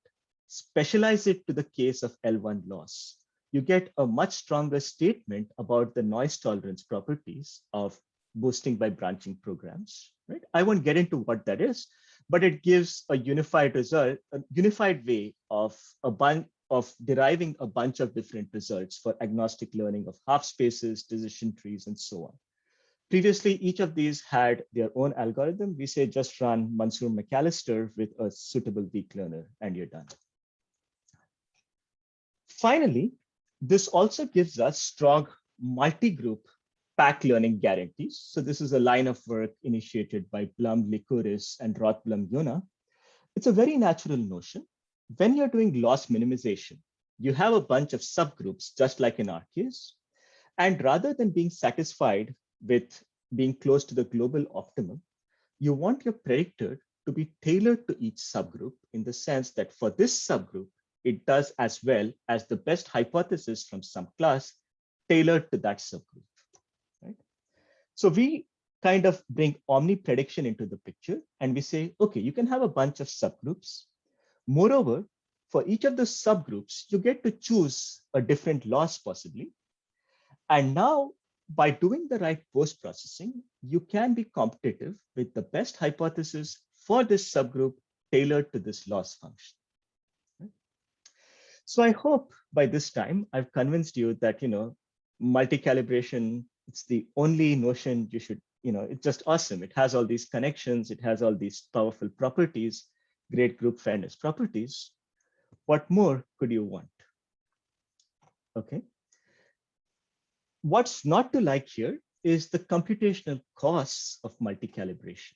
specialize it to the case of L1 loss, you get a much stronger statement about the noise tolerance properties of boosting by branching programs, right? I won't get into what that is, but it gives a unified result, a unified way of deriving a bunch of different results for agnostic learning of half spaces, decision trees, and so on. Previously, each of these had their own algorithm. We say just run Mansour McAllister with a suitable weak learner, and you're done. Finally, this also gives us strong multi-group pack learning guarantees. So this is a line of work initiated by Blum, Licouris, and Rothblum, Yona. It's a very natural notion. When you're doing loss minimization, you have a bunch of subgroups, just like in our case. And rather than being satisfied with being close to the global optimum, you want your predictor to be tailored to each subgroup in the sense that for this subgroup, it does as well as the best hypothesis from some class tailored to that subgroup. Right? So we kind of bring omniprediction into the picture and we say, okay, you can have a bunch of subgroups. Moreover, for each of the subgroups, you get to choose a different loss possibly. And now, by doing the right post-processing, you can be competitive with the best hypothesis for this subgroup tailored to this loss function. Right? So I hope by this time I've convinced you that, multi-calibration, it's the only notion you should, it's just awesome. It has all these connections. It has all these powerful properties, great group fairness properties. What more could you want? Okay. What's not to like here is the computational costs of multi-calibration.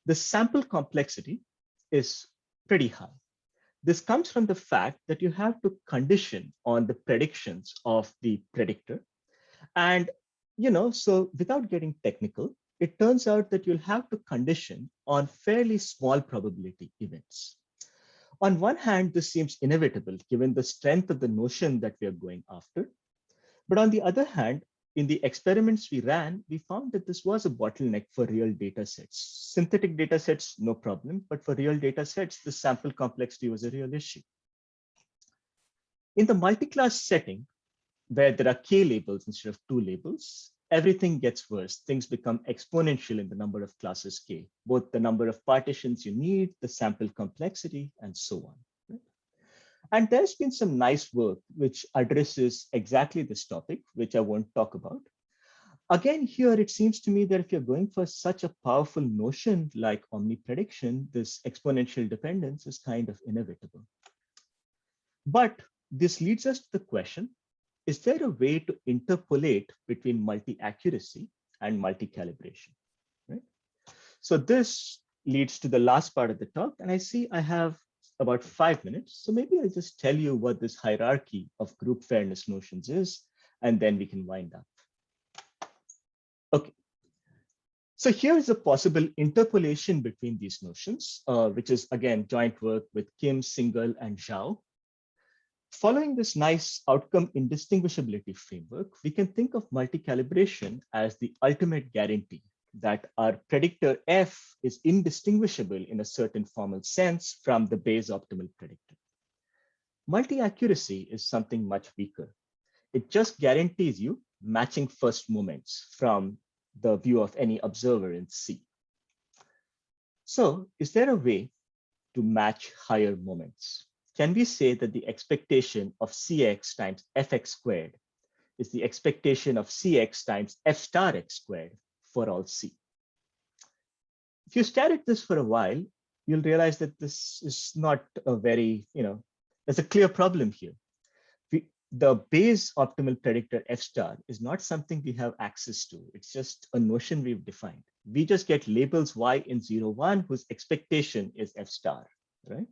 The sample complexity is pretty high. This comes from the fact that you have to condition on the predictions of the predictor. And, so without getting technical, it turns out that you'll have to condition on fairly small probability events. On one hand, this seems inevitable given the strength of the notion that we are going after. But on the other hand, in the experiments we ran, we found that this was a bottleneck for real data sets. Synthetic data sets, no problem, but for real data sets, the sample complexity was a real issue. In the multi-class setting, where there are k labels instead of 2 labels, everything gets worse. Things become exponential in the number of classes k, both the number of partitions you need, the sample complexity, and so on. And there's been some nice work which addresses exactly this topic, which I won't talk about. Again, here, it seems to me that if you're going for such a powerful notion like omniprediction, this exponential dependence is kind of inevitable. But this leads us to the question, is there a way to interpolate between multi-accuracy and multi-calibration? Right? So this leads to the last part of the talk. And I see I have about 5 minutes. So maybe I'll just tell you what this hierarchy of group fairness notions is, and then we can wind up. Okay. So here is a possible interpolation between these notions, which is, again, joint work with Kim, Singhal, and Zhao. Following this nice outcome indistinguishability framework, we can think of multi-calibration as the ultimate guarantee that our predictor F is indistinguishable in a certain formal sense from the base optimal predictor. Multi-accuracy is something much weaker. It just guarantees you matching first moments from the view of any observer in C. So is there a way to match higher moments? Can we say that the expectation of Cx times Fx squared is the expectation of Cx times F star x squared for all C? If you stare at this for a while, you'll realize that this is not a very, there's a clear problem here. The base optimal predictor F star is not something we have access to. It's just a notion we've defined. We just get labels Y in 0, 1, whose expectation is F star, right?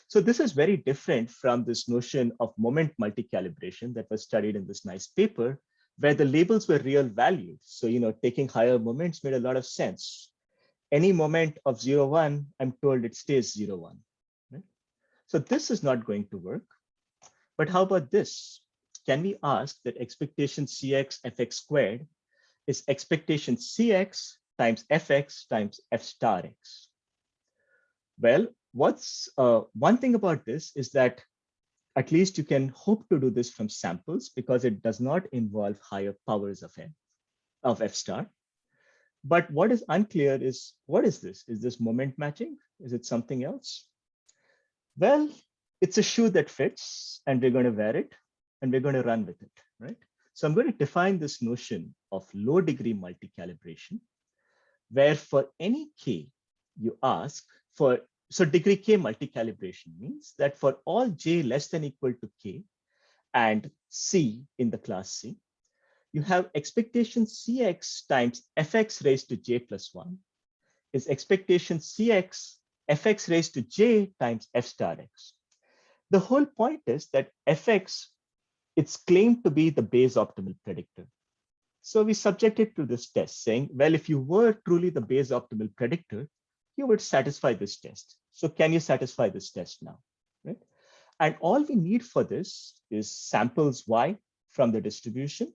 So this is very different from this notion of moment multi-calibration that was studied in this nice paper, where the labels were real valued. So, taking higher moments made a lot of sense. Any moment of 0, 1, I'm told it stays 0, 1. Right? So this is not going to work. But how about this? Can we ask that expectation Cx Fx squared is expectation Cx times Fx times F star x? Well, what's one thing about this is that at least you can hope to do this from samples because it does not involve higher powers of F star. But what is unclear is, what is this? Is this moment matching? Is it something else? Well, it's a shoe that fits and we're going to wear it and we're going to run with it, right? So I'm going to define this notion of low degree multi-calibration, where for any K you ask for, so degree K multi-calibration means that for all J less than equal to K and C in the class C, you have expectation Cx times Fx raised to J plus 1 is expectation Cx Fx raised to J times F star x. The whole point is that Fx, it's claimed to be the base optimal predictor. So we subject it to this test saying, well, if you were truly the base optimal predictor, you would satisfy this test. So can you satisfy this test now, right? And all we need for this is samples Y from the distribution,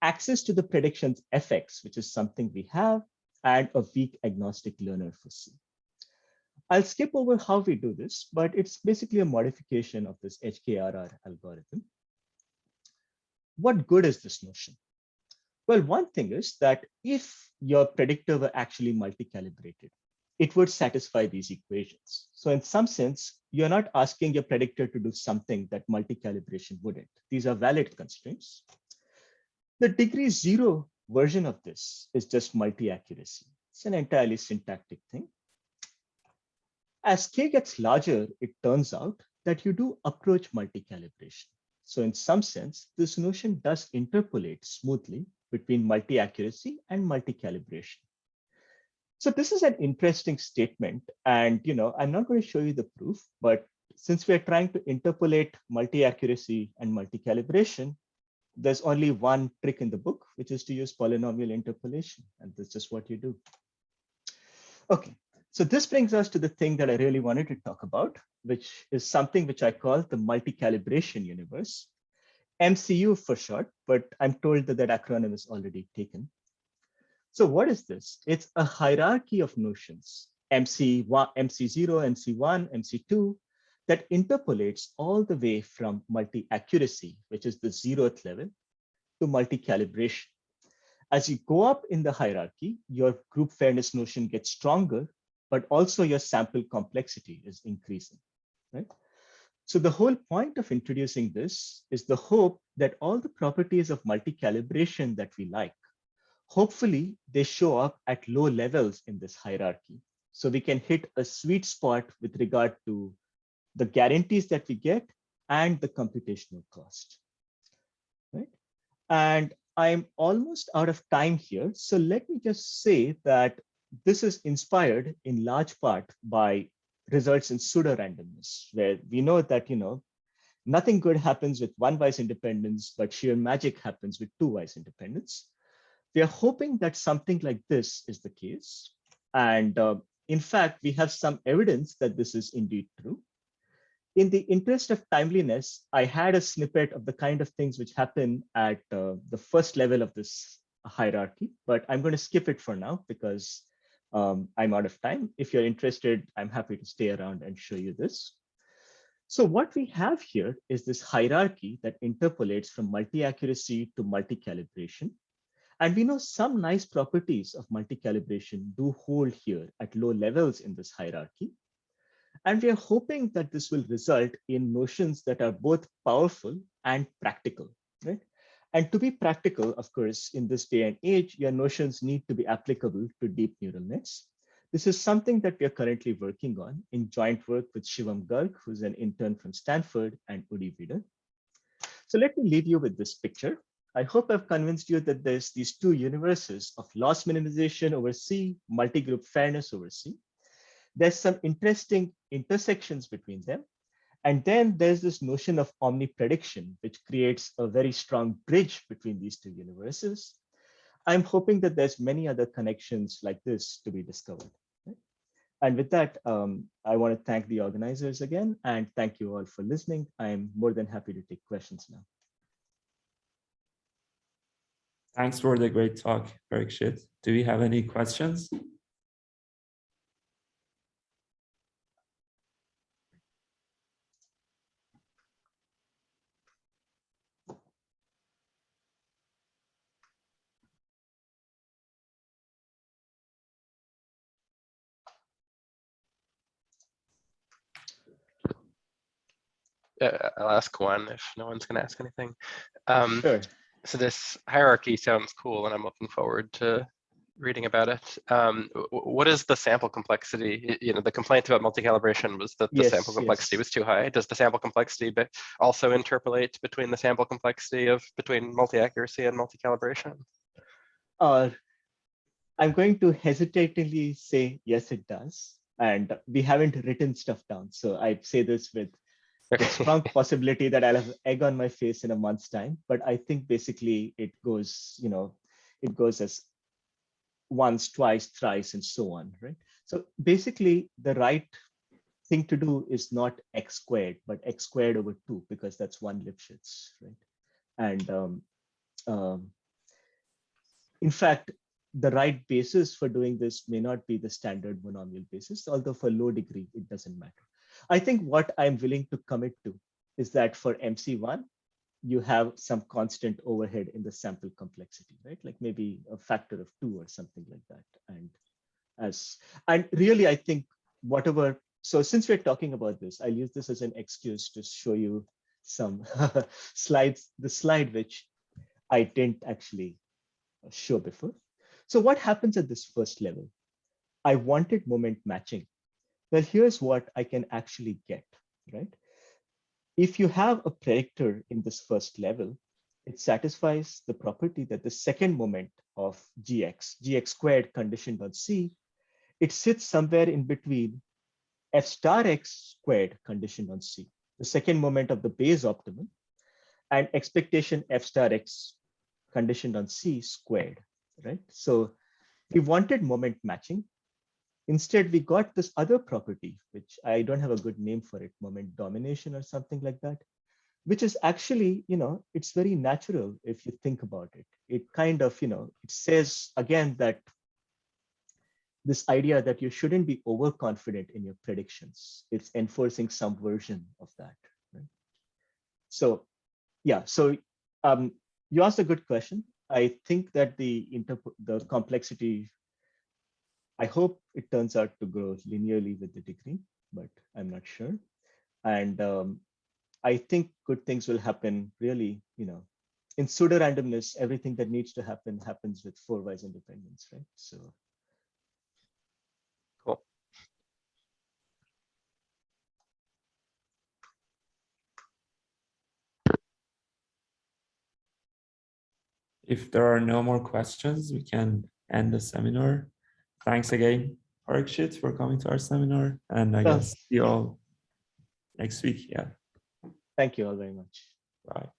access to the predictions Fx, which is something we have, and a weak agnostic learner for C. I'll skip over how we do this, but it's basically a modification of this HKRR algorithm. What good is this notion? Well, one thing is that if your predictor were actually multi-calibrated, it would satisfy these equations. So in some sense, you're not asking your predictor to do something that multi-calibration wouldn't. These are valid constraints. The degree 0 version of this is just multi-accuracy. It's an entirely syntactic thing. As K gets larger, it turns out that you do approach multi-calibration. So in some sense, this notion does interpolate smoothly between multi-accuracy and multi-calibration. So this is an interesting statement. And I'm not going to show you the proof, but since we're trying to interpolate multi-accuracy and multi-calibration, there's only one trick in the book, which is to use polynomial interpolation. And that's just what you do. Okay. So this brings us to the thing that I really wanted to talk about, which is something which I call the Multicalibration Universe, MCU for short, but I'm told that that acronym is already taken. So what is this? It's a hierarchy of notions, MC0, MC1, MC2, that interpolates all the way from multi-accuracy, which is the 0th level, to multi-calibration. As you go up in the hierarchy, your group fairness notion gets stronger, but also your sample complexity is increasing, right? So the whole point of introducing this is the hope that all the properties of multi-calibration that we like, hopefully they show up at low levels in this hierarchy. So we can hit a sweet spot with regard to the guarantees that we get and the computational cost, right? And I'm almost out of time here. So let me just say that this is inspired in large part by results in pseudo-randomness, where we know that, nothing good happens with one wise independence, but sheer magic happens with two wise independence. We are hoping that something like this is the case. And in fact, we have some evidence that this is indeed true. In the interest of timeliness, I had a snippet of the kind of things which happen at the first level of this hierarchy, but I'm going to skip it for now because I'm out of time. If you're interested, I'm happy to stay around and show you this. So what we have here is this hierarchy that interpolates from multi-accuracy to multi-calibration. And we know some nice properties of multi-calibration do hold here at low levels in this hierarchy. And we are hoping that this will result in notions that are both powerful and practical, right? And to be practical, of course, in this day and age, your notions need to be applicable to deep neural nets. This is something that we are currently working on in joint work with Shivam Garg, who's an intern from Stanford, and Udi Wieder. So let me leave you with this picture. I hope I've convinced you that there's these two universes of loss minimization over C, multi-group fairness over C. There's some interesting intersections between them. And then there's this notion of omniprediction, which creates a very strong bridge between these two universes. I'm hoping that there's many other connections like this to be discovered. And with that, I want to thank the organizers again, and thank you all for listening. I'm more than happy to take questions now. Thanks for the great talk, Parikshit. Do we have any questions? I'll ask one if no one's going to ask anything. Sure. So this hierarchy sounds cool, and I'm looking forward to reading about it. What is the sample complexity? You know, the complaint about multi-calibration was that the sample complexity was too high. Does the sample complexity also interpolate between the sample complexity between multi-accuracy and multi-calibration? I'm going to hesitatingly say yes, it does. And we haven't written stuff down. So I say this with the strong possibility that I'll have egg on my face in a month's time. But I think basically it goes, it goes as once, twice, thrice, and so on, right? So basically the right thing to do is not x squared, but x squared over 2, because that's one Lipschitz, right? And in fact, the right basis for doing this may not be the standard monomial basis, although for low degree, it doesn't matter. I think what I'm willing to commit to is that for MC1, you have some constant overhead in the sample complexity, right? Like maybe a factor of 2 or something like that. And really, I think whatever, so since we're talking about this, I'll use this as an excuse to show you some slides, the slide which I didn't actually show before. So what happens at this first level? I wanted moment matching. Well, here's what I can actually get, right? If you have a predictor in this first level, it satisfies the property that the second moment of gx squared conditioned on C, it sits somewhere in between f star x squared conditioned on C, the second moment of the base optimum, and expectation f star x conditioned on C squared, right? So we wanted moment matching. Instead, we got this other property, which I don't have a good name for it, moment domination or something like that, which is actually, it's very natural if you think about it. It kind of, it says again that this idea that you shouldn't be overconfident in your predictions. It's enforcing some version of that, right? So, yeah, so you asked a good question. I think that the complexity, I hope it turns out to grow linearly with the degree, but I'm not sure. And I think good things will happen really, in pseudo randomness, everything that needs to happen happens with 4-wise independence, right? So. Cool. If there are no more questions, we can end the seminar. Thanks again, Parikshit, for coming to our seminar. And I guess see you all next week. Yeah. Thank you all very much. Bye.